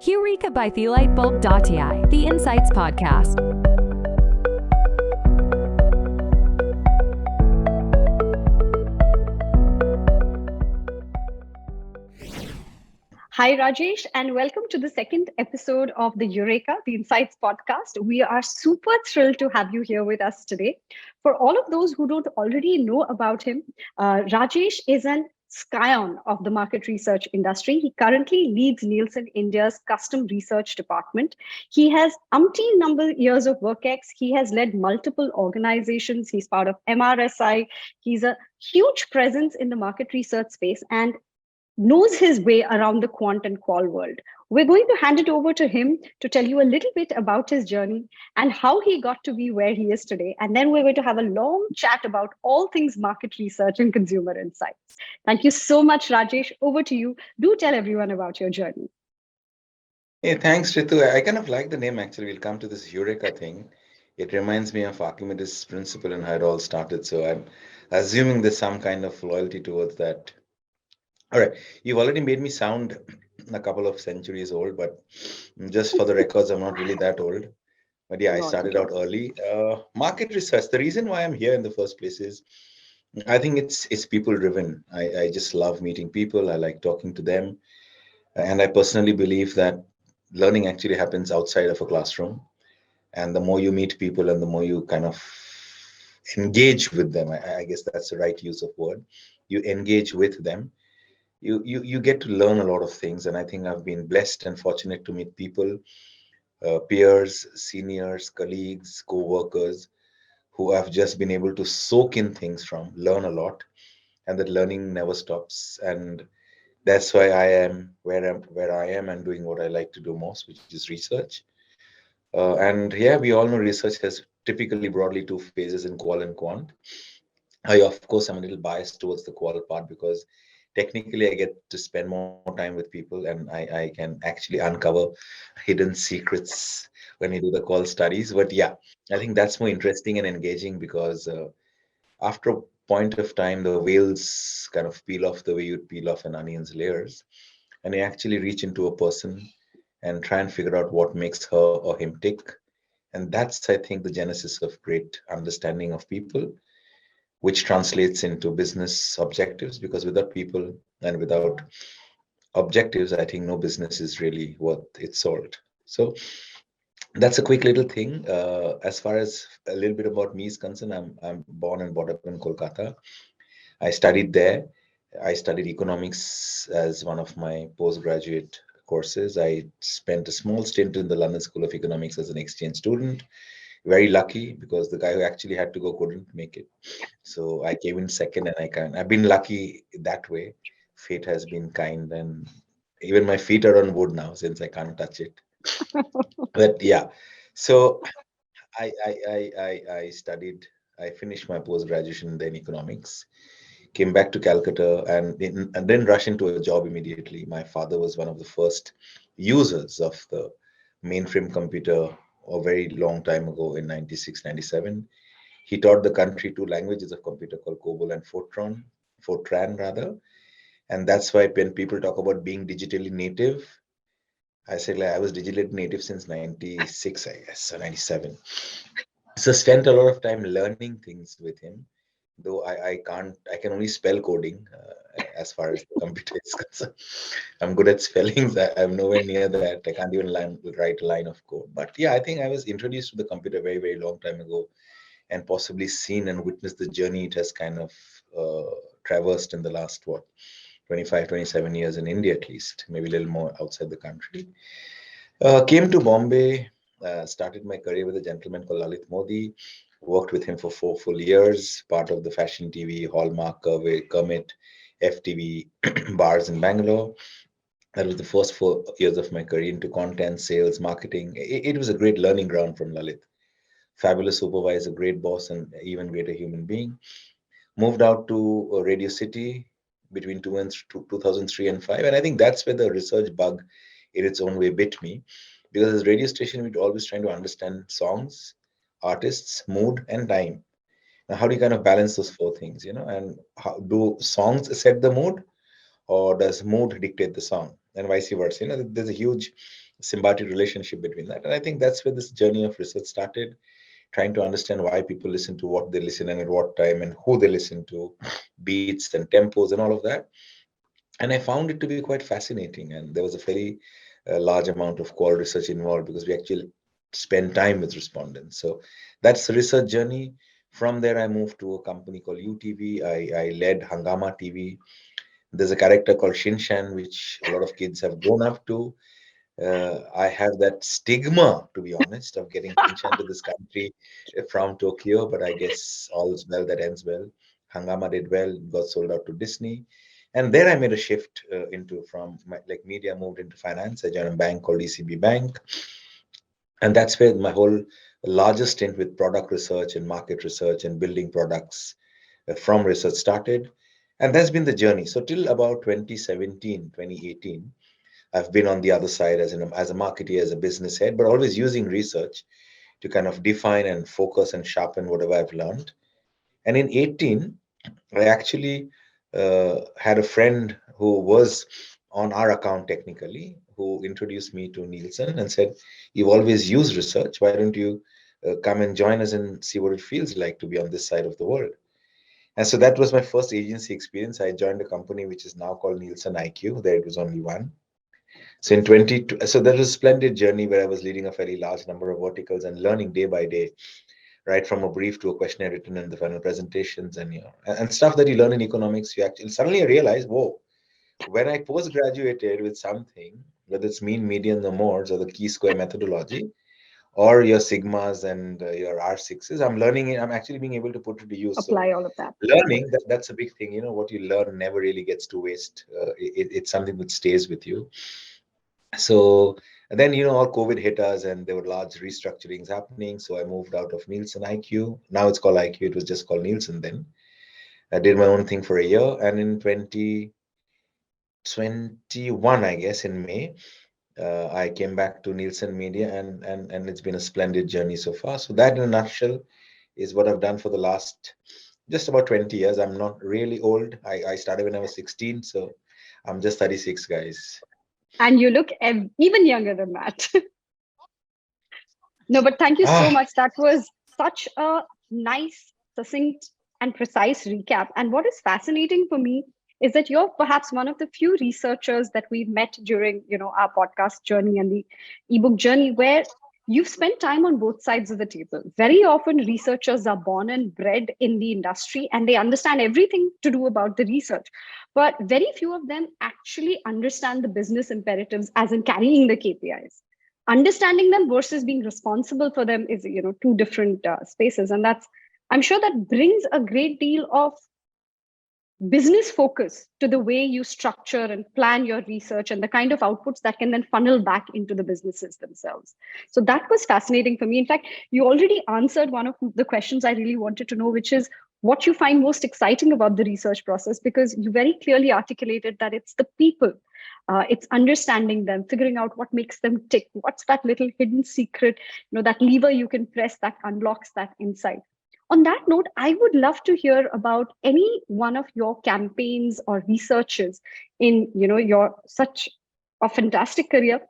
Heureka by Thelightbulb.ai, the Insights Podcast. Hi, Rajesh, and welcome to the second episode of the Heureka, the Insights podcast. We are super thrilled to have you here with us today. For all of those who don't already know about him, Rajesh is an scion of the market research industry. He currently leads Nielsen India's custom research department. He has umpteen number years of work ex. He has led multiple organizations. He's part of MRSI. He's a huge presence in the market research space and knows his way around the quant and qual world. We're going to hand it over to him to tell you a little bit about his journey and how he got to be where he is today. And then we're going to have a long chat about all things market research and consumer insights. Thank you so much, Rajesh. Over to you. Do tell everyone about your journey. Hey, thanks, Ritu. I kind of like the name actually. We'll come to this Heureka thing. It reminds me of Archimedes' principle and how it all started. So I'm assuming there's some kind of loyalty towards that. All right. You've already made me sound a couple of centuries old, but just for the records, I'm not really that old. But yeah, I Not at started out all. early. Market research. The reason why I'm here in the first place is I think it's people driven. I just love meeting people. I like talking to them. And I personally believe that learning actually happens outside of a classroom. And the more you meet people and the more you kind of engage with them, I guess that's the right use of word. You engage with them. You get to learn a lot of things. And I think I've been blessed and fortunate to meet people, peers, seniors, colleagues, co-workers who I've just been able to soak in things from, learn a lot, and that learning never stops. And that's why I am where I am and doing what I like to do most, which is research. And yeah, we all know research has typically broadly two phases in qual and quant. I, of course, I'm a little biased towards the qual part because technically I get to spend more time with people and I can actually uncover hidden secrets when we do the qual studies. But yeah, I think that's more interesting and engaging because after a point of time, the veils kind of peel off the way you'd peel off an onion's layers, and you actually reach into a person and try and figure out what makes her or him tick. And that's, I think, the genesis of great understanding of people, which translates into business objectives. Because without people and without objectives, I think no business is really worth its salt. So that's a quick little thing. As far as a little bit about me is concerned, I'm born and brought up in Kolkata. I studied there. I studied economics as one of my postgraduate courses. I spent a small stint in the London School of Economics as an exchange student. Very lucky because the guy who actually had to go couldn't make it. So I came in second and I've been lucky that way. Fate has been kind and even my feet are on wood now since I can't touch it. But yeah, so I studied, I finished my post graduation in economics, came back to Calcutta and didn't rush into a job immediately. My father was one of the first users of the mainframe computer a very long time ago in 96, 97. He taught the country two languages of computer called COBOL and Fortran rather. And that's why when people talk about being digitally native, I said like I was digitally native since 96, I guess, or 97. So spent a lot of time learning things with him, though I can only spell coding as far as the computer is concerned. I'm good at spellings. I'm nowhere near that. I can't even write a line of code. But yeah, I think I was introduced to the computer very, very long time ago and possibly seen and witnessed the journey it has kind of traversed in the last, what, 25, 27 years in India at least, maybe a little more outside the country. Came to Bombay, started my career with a gentleman called Lalit Modi. Worked with him for 4 full years, part of the fashion TV, Hallmark, Kermit, FTV bars in Bangalore. That was the first 4 years of my career into content, sales, marketing. It was a great learning ground from Lalit. Fabulous supervisor, great boss, and even greater human being. Moved out to Radio City between 2003 and 5. And I think that's where the research bug in its own way bit me. Because as radio station, we're always trying to understand songs, artists, mood, and time. Now, how do you kind of balance those four things, And how do songs set the mood or does mood dictate the song? and vice versa. There's a huge symbiotic relationship between that. And I think that's where this journey of research started, trying to understand why people listen to what they listen and at what time and who they listen to, beats and tempos and all of that. And I found it to be quite fascinating. And there was a very large amount of qual research involved because we actually spend time with respondents. So that's the research journey. From there, I moved to a company called UTV. I led Hangama TV. There's a character called Shinshan, which a lot of kids have grown up to. I have that stigma, to be honest, of getting Shinshan to this country from Tokyo, but I guess all's well that ends well. Hangama did well, got sold out to Disney. And there I made a shift into from like media, moved into finance. I joined a bank called DCB Bank. And that's where my whole largest stint with product research and market research and building products from research started. And that's been the journey. So till about 2017, 2018, I've been on the other side as a marketer, as a business head, but always using research to kind of define and focus and sharpen whatever I've learned. And in 18, I actually had a friend who was on our account technically, who introduced me to Nielsen and said, "You've always used research. Why don't you come and join us and see what it feels like to be on this side of the world?" And so that was my first agency experience. I joined a company which is now called Nielsen IQ. There it was only one. So in 20, so that was a splendid journey where I was leading a fairly large number of verticals and learning day by day, right from a brief to a questionnaire written and the final presentations and and stuff that you learn in economics. You actually suddenly realize, whoa, when I post graduated with something, whether it's mean, median, the modes, or the key square methodology, or your sigmas and your R6s, I'm learning it. I'm actually being able to put it to use. So Apply all of that. learning that's a big thing. What you learn never really gets to waste. It's something that stays with you. So and then all COVID hit us and there were large restructurings happening. So I moved out of Nielsen IQ. Now it's called IQ. It was just called Nielsen then. I did my own thing for a year, and in 2021, I guess in May, I came back to Nielsen Media, and it's been a splendid journey so far. So that, in a nutshell, is what I've done for the last just about 20 years. I'm not really old. I started when I was 16, so I'm just 36, guys. And you look even younger than that. No, but thank you so Ah, much. That was such a nice, succinct, and precise recap. And what is fascinating for me is that you're perhaps one of the few researchers that we've met during, our podcast journey and the ebook journey, where you've spent time on both sides of the table. Very often, researchers are born and bred in the industry, and they understand everything to do about the research. But very few of them actually understand the business imperatives, as in carrying the KPIs. Understanding them versus being responsible for them is two different spaces, and that's, I'm sure, that brings a great deal of business focus to the way you structure and plan your research and the kind of outputs that can then funnel back into the businesses themselves. So that was fascinating for me. In fact, you already answered one of the questions I really wanted to know, which is what you find most exciting about the research process, because you very clearly articulated that it's the people. It's understanding them, figuring out what makes them tick, what's that little hidden secret, that lever you can press that unlocks that insight. On that note, I would love to hear about any one of your campaigns or researches in your such a fantastic career,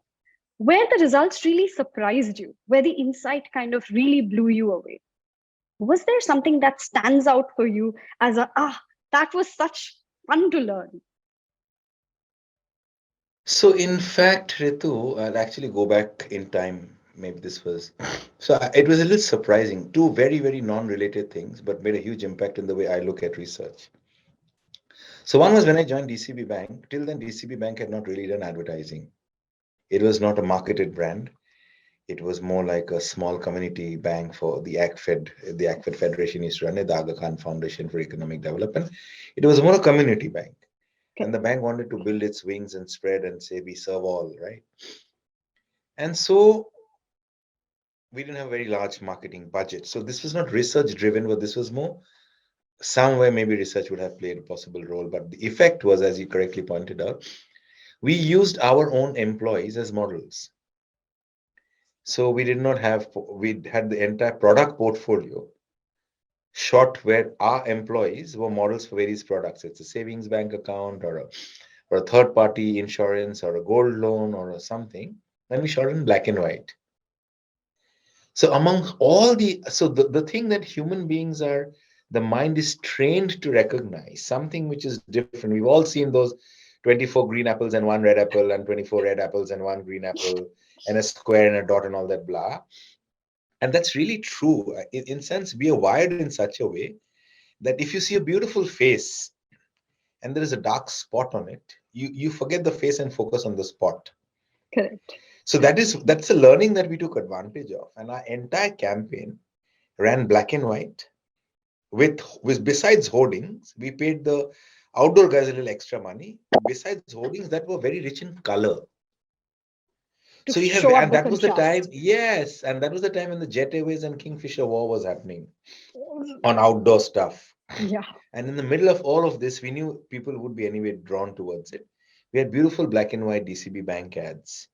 where the results really surprised you, where the insight kind of really blew you away. Was there something that stands out for you as that was such fun to learn? so in fact, Ritu, I'll actually go back in time. Maybe this was it was a little surprising. Two very, very non-related things, but made a huge impact in the way I look at research. So one was when I joined DCB Bank. Till then, DCB Bank had not really done advertising. It was not a marketed brand. It was more like a small community bank for the ACFED. The ACFED Federation used to run it, the Aga Khan Foundation for Economic Development. It was more a community bank. And Okay. the bank wanted to build its wings and spread and say, we serve all, right? And so we didn't have a very large marketing budget. So this was not research driven, but this was more somewhere maybe research would have played a possible role. But the effect was, as you correctly pointed out, we used our own employees as models. So we did not have, we had the entire product portfolio shot where our employees were models for various products. It's a savings bank account or a or a third party insurance or a gold loan or something, then we shot in black and white. So among all the thing that human beings are, the mind is trained to recognize something which is different. We've all seen those 24 green apples and one red apple and 24 red apples and one green apple and a square and a dot and all that blah. And that's really true. In sense, we are wired in such a way that if you see a beautiful face and there is a dark spot on it, you forget the face and focus on the spot. Correct. So that's a learning that we took advantage of, and our entire campaign ran black and white with besides hoardings, we paid the outdoor guys a little extra money. Besides hoardings that were very rich in color. To So you have, show up and the that was the time, contrast. yes, and that was the time when the Jet Airways and Kingfisher war was happening on outdoor stuff. Yeah. And in the middle of all of this, we knew people would be anyway drawn towards it. We had beautiful black and white DCB Bank ads.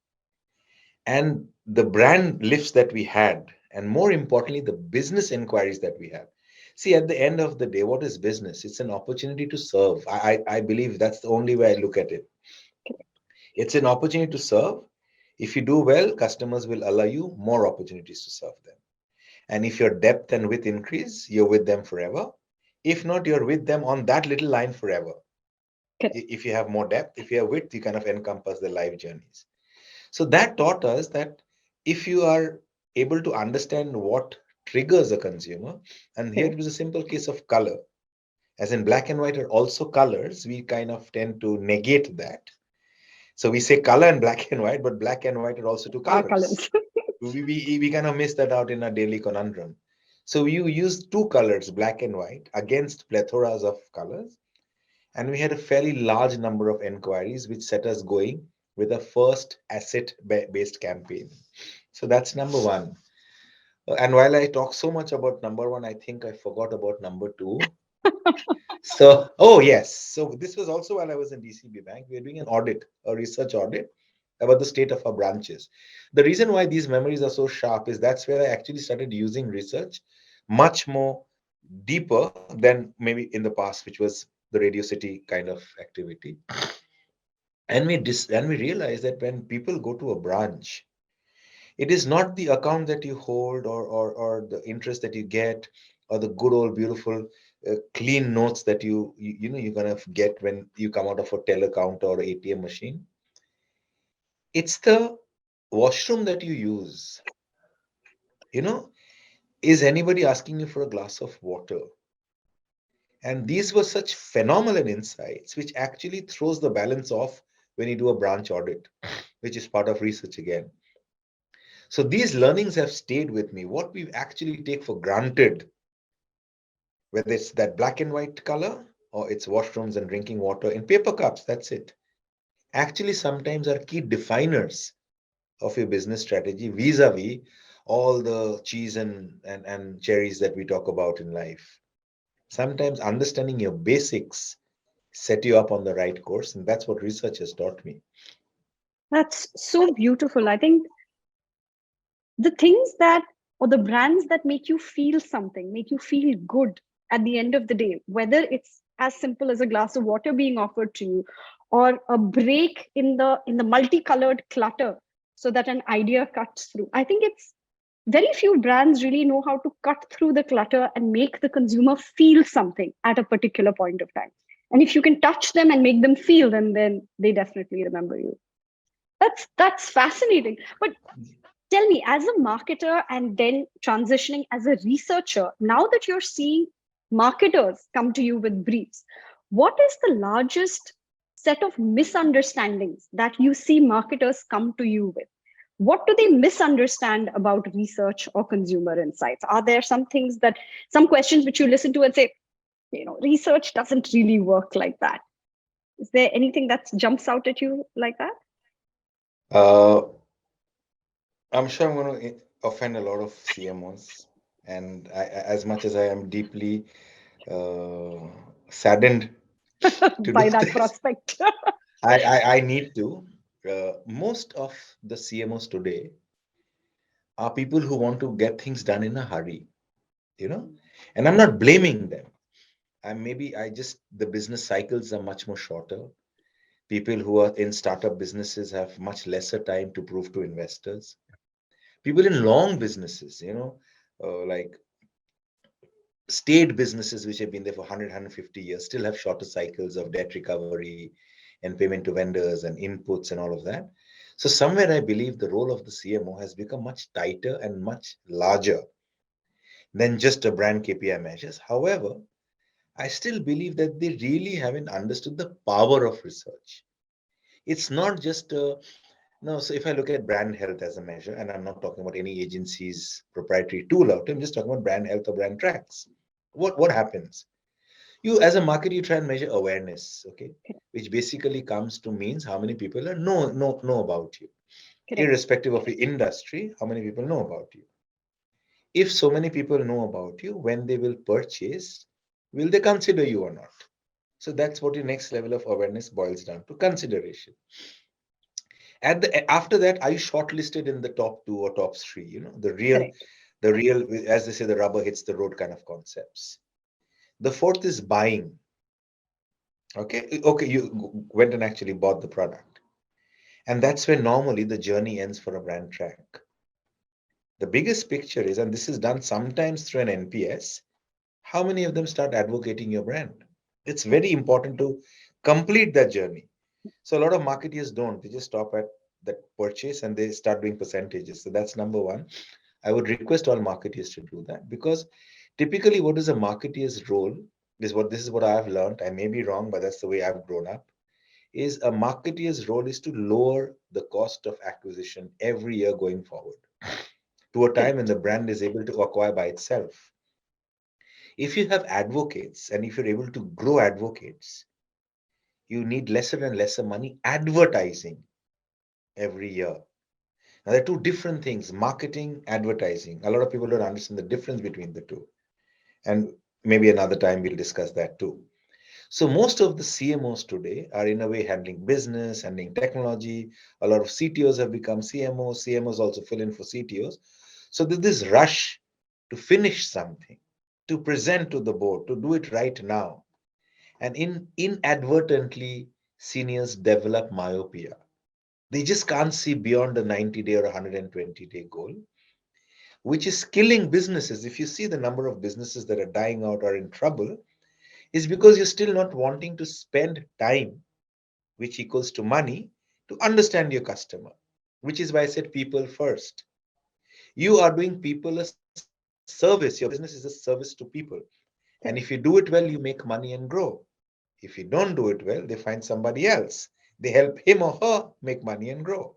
And the brand lifts that we had, and more importantly, the business inquiries that we had. See, at the end of the day, what is business? It's an opportunity to serve. I believe that's the only way I look at it. It's an opportunity to serve. If you do well, customers will allow you more opportunities to serve them. And if your depth and width increase, you're with them forever. If not, you're with them on that little line forever. Correct. If you have more depth, if you have width, you kind of encompass the life journeys. So that taught us that if you are able to understand what triggers a consumer, and here it Correct. was a simple case of color, as in black and white are also colors, we kind of tend to negate that. So we say color and black and white, but black and white are also two Our colors. colors. We kind of miss that out in our daily conundrum. So you use two colors, black and white, against plethoras of colors. And we had a fairly large number of enquiries, which set us going with a first asset-based campaign. So that's number one. And while I talk so much about number one, I think I forgot about number two. So, oh yes. So this was also while I was in DCB Bank. We were doing an audit, a research audit about the state of our branches. The reason why these memories are so sharp is that's where I actually started using research much more deeper than maybe in the past, which was the Radio City kind of activity. And we realized that when people go to a branch, it is not the account that you hold or the interest that you get or the good old beautiful clean notes that you're gonna get when you come out of a teller counter or ATM machine. It's the washroom that you use. You know, is anybody asking you for a glass of water? And these were such phenomenal insights, which actually throws the balance off when you do a branch audit, which is part of research again. So these learnings have stayed with me. What we actually take for granted, whether it's that black and white color or it's washrooms and drinking water in paper cups, that's it. Actually, sometimes are key definers of your business strategy vis-a-vis all the cheese and cherries that we talk about in life. Sometimes understanding your basics set you up on the right course, and that's what research has taught me. That's so beautiful. I think the things that, or the brands that make you feel something, make you feel good at the end of the day, whether it's as simple as a glass of water being offered to you or a break in the multicolored clutter so that an idea cuts through. I think it's very few brands really know how to cut through the clutter and make the consumer feel something at a particular point of time. And if you can touch them and make them feel, then they definitely remember you. That's fascinating. But tell me, as a marketer and then transitioning as a researcher, now that you're seeing marketers come to you with briefs, what is the largest set of misunderstandings that you see marketers come to you with? What do they misunderstand about research or consumer insights? Are there some questions which you listen to and say, research doesn't really work like that? Is there anything that jumps out at you like that? Uh, I'm sure I'm going to offend a lot of CMOs, and as much as I am deeply uh, saddened to do By that this, prospect? I need to. Most of the CMOs today are people who want to get things done in a hurry, you know, and I'm not blaming them. The business cycles are much more shorter. People who are in startup businesses have much lesser time to prove to investors. People in long businesses, like state businesses which have been there for 100, years, still have shorter cycles of debt recovery and payment to vendors and inputs and all of that. So somewhere I believe the role of the CMO has become much tighter and much larger than just a brand KPI measures. However, I still believe that they really haven't understood the power of research. It's not just no. So if I look at brand health as a measure, and I'm not talking about any agency's proprietary tool out, I'm just talking about brand health or brand tracks. What happens? You as a marketer, you try and measure awareness, okay, which basically comes to means how many people know about you, Correct. irrespective of the industry. How many people know about you? If so many people know about you, when they will purchase, will they consider you or not? So that's what your next level of awareness boils down to: consideration. After that, are you shortlisted in the top two or top three? Correct. The real, as they say, the rubber hits the road kind of concepts. The fourth is buying. Okay, you went and actually bought the product, and that's where normally the journey ends for a brand track. The biggest picture is, and this is done sometimes through an NPS, how many of them start advocating your brand? It's very important to complete that journey. So a lot of marketers don't. They just stop at that purchase and they start doing percentages. So that's number one. I would request all marketers to do that, because typically what is a marketer's role this is what I have learned. I may be wrong, but that's the way I've grown up. Is a marketer's role is to lower the cost of acquisition every year going forward to a time when Correct. the brand is able to acquire by itself. If you have advocates and if you're able to grow advocates, you need lesser and lesser money advertising every year. Now, there are two different things: marketing, advertising. A lot of people don't understand the difference between the two. And maybe another time we'll discuss that too. So, most of the CMOs today are in a way handling business, handling technology. A lot of CTOs have become CMOs. CMOs also fill in for CTOs. So, there's this rush to finish something, to present to the board, to do it right now. And inadvertently, seniors develop myopia. They just can't see beyond the 90-day or 120-day goal, which is killing businesses. If you see the number of businesses that are dying out or in trouble, is because you're still not wanting to spend time, which equals to money, to understand your customer, which is why I said people first. You are doing people a service. Your business is a service to people. And if you do it well, you make money and grow. If you don't do it well, they find somebody else. They help him or her make money and grow.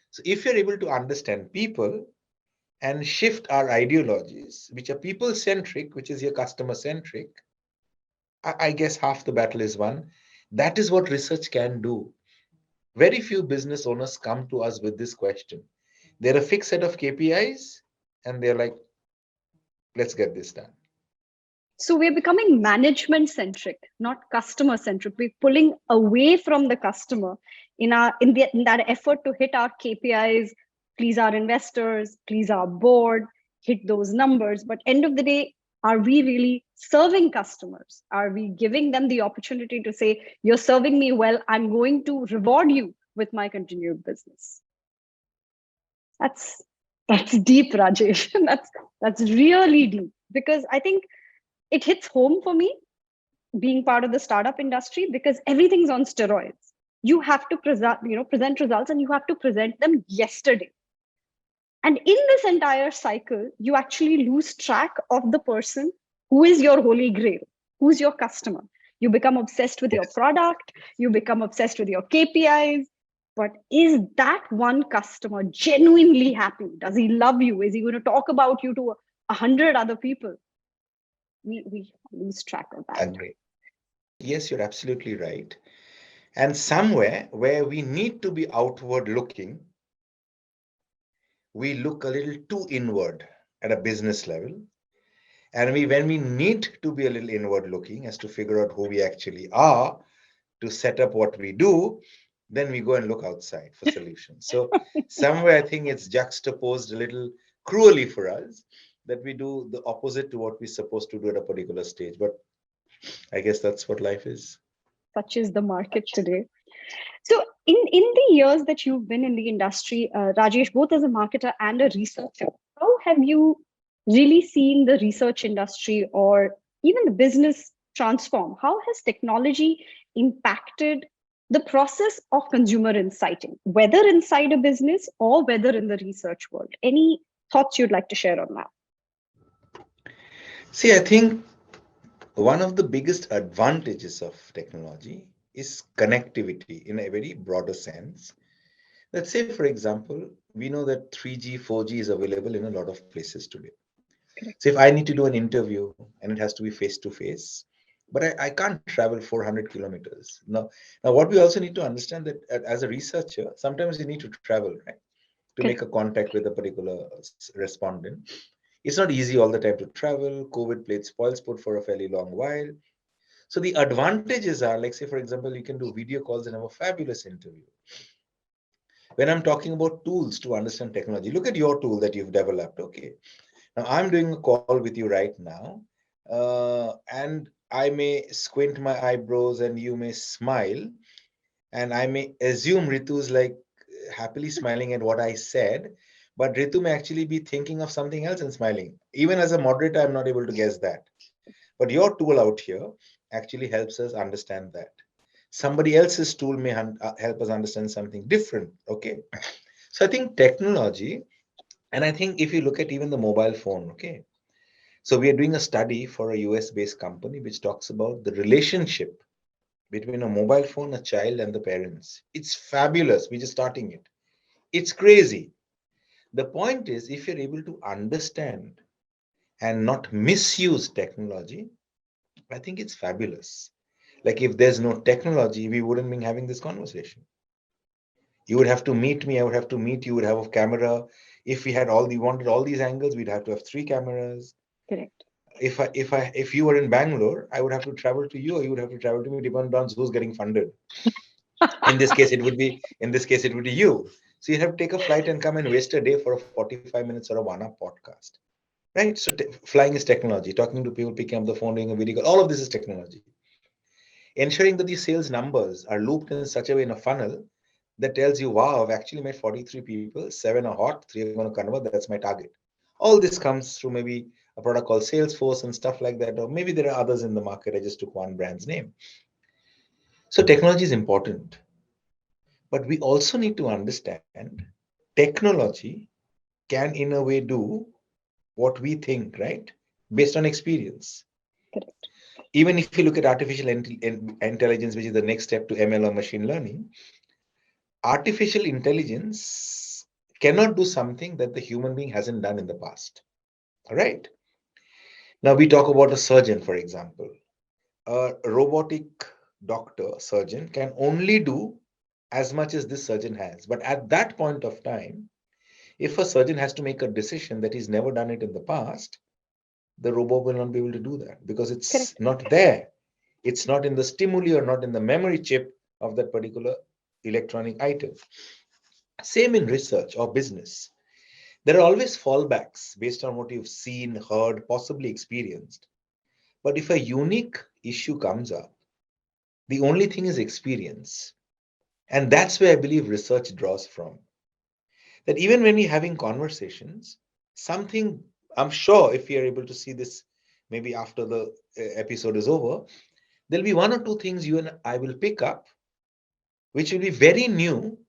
So if you're able to understand people and shift our ideologies, which are people centric, which is your customer centric, I guess half the battle is won. That is what research can do. Very few business owners come to us with this question. They're a fixed set of KPIs and they're like, let's get this done. So we're becoming management centric, not customer centric. We're pulling away from the customer in that effort to hit our KPIs, please our investors, please our board, hit those numbers. But end of the day, are we really serving customers? Are we giving them the opportunity to say, you're serving me well, I'm going to reward you with my continued business? That's that's deep, Rajesh. That's really deep, because I think it hits home for me being part of the startup industry, because everything's on steroids. You have to present results, and you have to present them yesterday. And in this entire cycle, you actually lose track of the person who is your holy grail, who's your customer. You become obsessed with your Yes. product, you become obsessed with your KPIs. But is that one customer genuinely happy? Does he love you? Is he going to talk about you to 100 other people? We lose track of that. Agree. Yes, you're absolutely right. And somewhere where we need to be outward looking, we look a little too inward at a business level. And when we need to be a little inward looking as to figure out who we actually are to set up what we do, then we go and look outside for solutions. So somewhere I think it's juxtaposed a little cruelly for us that we do the opposite to what we're supposed to do at a particular stage. But I guess that's what life is. Such is the market today. So, in the years that you've been in the industry, Rajesh, both as a marketer and a researcher, how have you really seen the research industry or even the business transform? How has technology impacted the process of consumer insighting, whether inside a business or whether in the research world? Any thoughts you'd like to share on that? See, I think one of the biggest advantages of technology is connectivity in a very broader sense. Let's say, for example, we know that 3G, 4G is available in a lot of places today. Correct. So if I need to do an interview and it has to be face to face, but I can't travel 400 kilometers. Now, what we also need to understand that as a researcher, sometimes you need to travel, right, to make Correct. a contact with a particular respondent. It's not easy all the time to travel. COVID played spoilsport for a fairly long while. So the advantages are, like, say, for example, you can do video calls and have a fabulous interview. When I'm talking about tools to understand technology, look at your tool that you've developed. Okay. Now I'm doing a call with you right now, and I may squint my eyebrows and you may smile, and I may assume Ritu's like happily smiling at what I said, but Ritu may actually be thinking of something else and smiling. Even as a moderator, I'm not able to guess that. But your tool out here actually helps us understand that. Somebody else's tool may help us understand something different. Okay. So I think technology, and I think if you look at even the mobile phone, okay. So we are doing a study for a US based company which talks about the relationship between a mobile phone, a child, and the parents. It's fabulous. We're just starting it. It's crazy. The point is, if you're able to understand and not misuse technology, I think it's fabulous. Like if there's no technology, we wouldn't be having this conversation. You would have to meet me, I would have to meet you, would have a camera. If we had wanted all these angles, we'd have to have three cameras. Correct. If you were in Bangalore, I would have to travel to you, or you would have to travel to me, depending on who's getting funded. In this case it would be you. So you have to take a flight and come and waste a day for a 45 minutes or a 1 hour podcast, right? So flying is technology, talking to people, picking up the phone, doing a video call, all of this is technology. Ensuring that these sales numbers are looped in such a way in a funnel that tells you, wow, I've actually met 43 people, 7 are hot, 3 are going to convert, that's my target. All this comes through maybe a product called Salesforce and stuff like that, or maybe there are others in the market. I just took one brand's name. So technology is important, but we also need to understand technology can in a way do what we think, right? Based on experience. Correct. Even if you look at artificial intelligence, which is the next step to ML or machine learning, artificial intelligence cannot do something that the human being hasn't done in the past. All right. Now we talk about a surgeon, for example. A robotic doctor, surgeon can only do as much as this surgeon has. But at that point of time, if a surgeon has to make a decision that he's never done it in the past, the robot will not be able to do that because it's Correct. not there. It's not in the stimuli or not in the memory chip of that particular electronic item. Same in research or business. There are always fallbacks based on what you've seen, heard, possibly experienced. But if a unique issue comes up, the only thing is experience. And that's where I believe research draws from. That even when we're having conversations, something, I'm sure if we are able to see this maybe after the episode is over, there'll be one or two things you and I will pick up, which will be very new,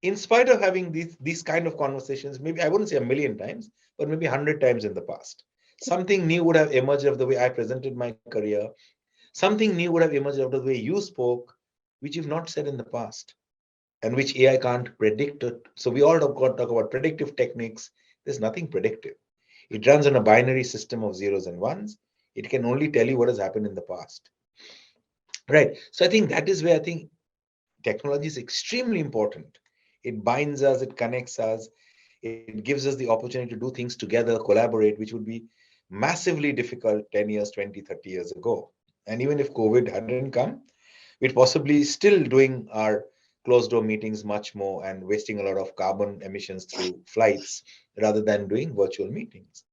in spite of having these kind of conversations, maybe I wouldn't say a million times, but maybe 100 times in the past. Something new would have emerged of the way I presented my career. Something new would have emerged out of the way you spoke, which you've not said in the past, and which AI can't predict it. So we all talk about predictive techniques. There's nothing predictive. It runs on a binary system of zeros and ones. It can only tell you what has happened in the past. Right. So I think that is where I think technology is extremely important. It binds us, it connects us, it gives us the opportunity to do things together, collaborate, which would be massively difficult 10 years, 20, 30 years ago. And even if COVID hadn't come, we'd possibly still doing our closed door meetings much more and wasting a lot of carbon emissions through flights rather than doing virtual meetings.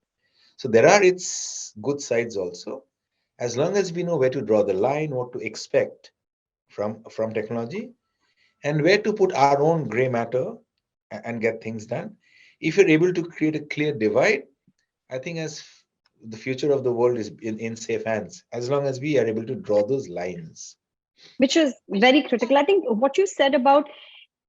So there are its good sides also. As long as we know where to draw the line, what to expect from technology, and where to put our own gray matter and get things done. If you're able to create a clear divide, I think as the future of the world is in safe hands, as long as we are able to draw those lines. Which is very critical. I think what you said about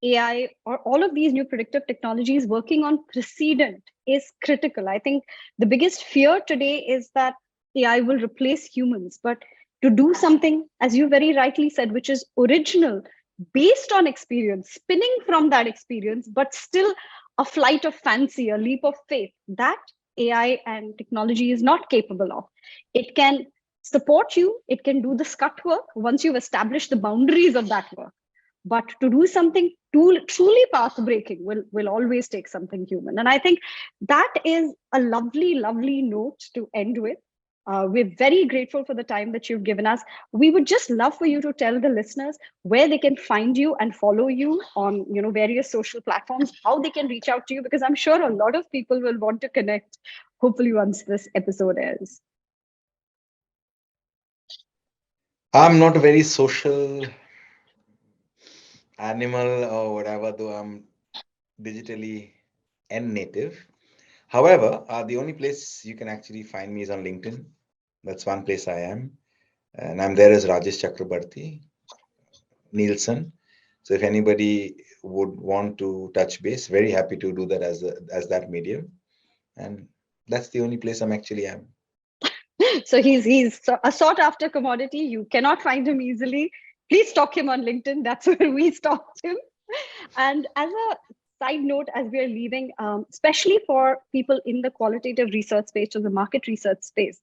AI or all of these new predictive technologies working on precedent is critical. I think the biggest fear today is that AI will replace humans, but to do something, as you very rightly said, which is original, based on experience, spinning from that experience, but still a flight of fancy, a leap of faith, that AI and technology is not capable of. It can support you, it can do the scut work once you've established the boundaries of that work. But to do something truly path breaking will always take something human. And I think that is a lovely, lovely note to end with. We're very grateful for the time that you've given us. We would just love for you to tell the listeners where they can find you and follow you on, various social platforms, how they can reach out to you, because I'm sure a lot of people will want to connect, hopefully once this episode airs. I'm not a very social animal or whatever, though I'm digitally and native. However, the only place you can actually find me is on LinkedIn. That's one place I am. And I'm there as Rajesh Chakrabarti, Neilsen. So if anybody would want to touch base, very happy to do that as that medium. And that's the only place I'm actually am. So he's a sought after commodity. You cannot find him easily. Please stalk him on LinkedIn. That's where we stalked him. And as a side note, as we are leaving, especially for people in the qualitative research space or the market research space,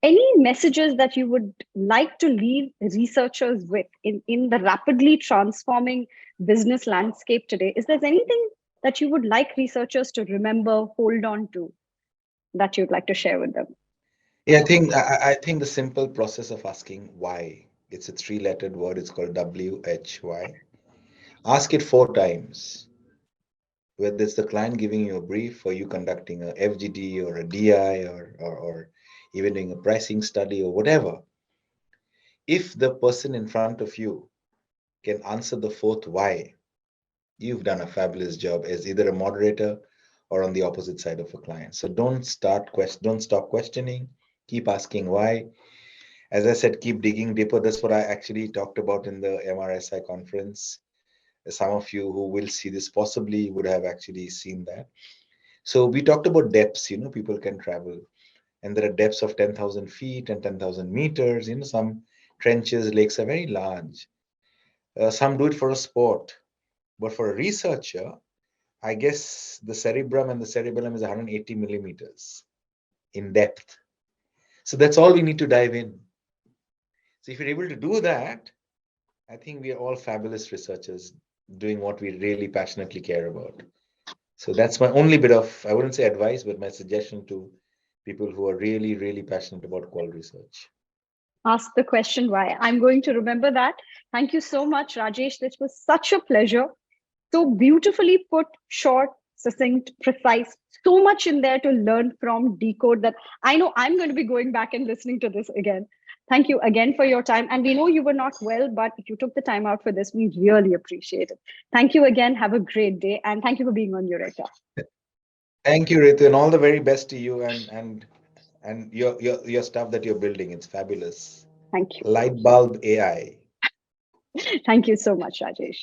any messages that you would like to leave researchers with in the rapidly transforming business landscape today? Is there anything that you would like researchers to remember, hold on to, that you'd like to share with them? Yeah, I think the simple process of asking why. It's a three-lettered word. It's called WHY. Ask it 4 times. Whether it's the client giving you a brief or you conducting a FGD or a DI or even doing a pricing study or whatever. If the person in front of you can answer the fourth why, you've done a fabulous job as either a moderator or on the opposite side of a client. So don't stop questioning. Keep asking why. As I said, keep digging deeper. That's what I actually talked about in the MRSI conference. Some of you who will see this possibly would have actually seen that. So we talked about depths, people can travel. And there are depths of 10,000 feet and 10,000 meters. Some trenches, lakes are very large. Some do it for a sport. But for a researcher, I guess the cerebrum and the cerebellum is 180 millimeters in depth. So that's all we need to dive in. So if you're able to do that, I think we are all fabulous researchers doing what we really passionately care about. So that's my only bit of, I wouldn't say advice, but my suggestion to people who are really, really passionate about qual research. Ask the question why. I'm going to remember that. Thank you so much, Rajesh. This was such a pleasure. So beautifully put, short, succinct, precise. So much in there to learn from, decode, that I know I'm going to be going back and listening to this again. Thank you again for your time. And we know you were not well, but if you took the time out for this, we really appreciate it. Thank you again. Have a great day. And thank you for being on Eureka. Thank you, Ritu, and all the very best to you and your stuff that you're building. It's fabulous. Thank you. Lightbulb AI. Thank you so much, Rajesh.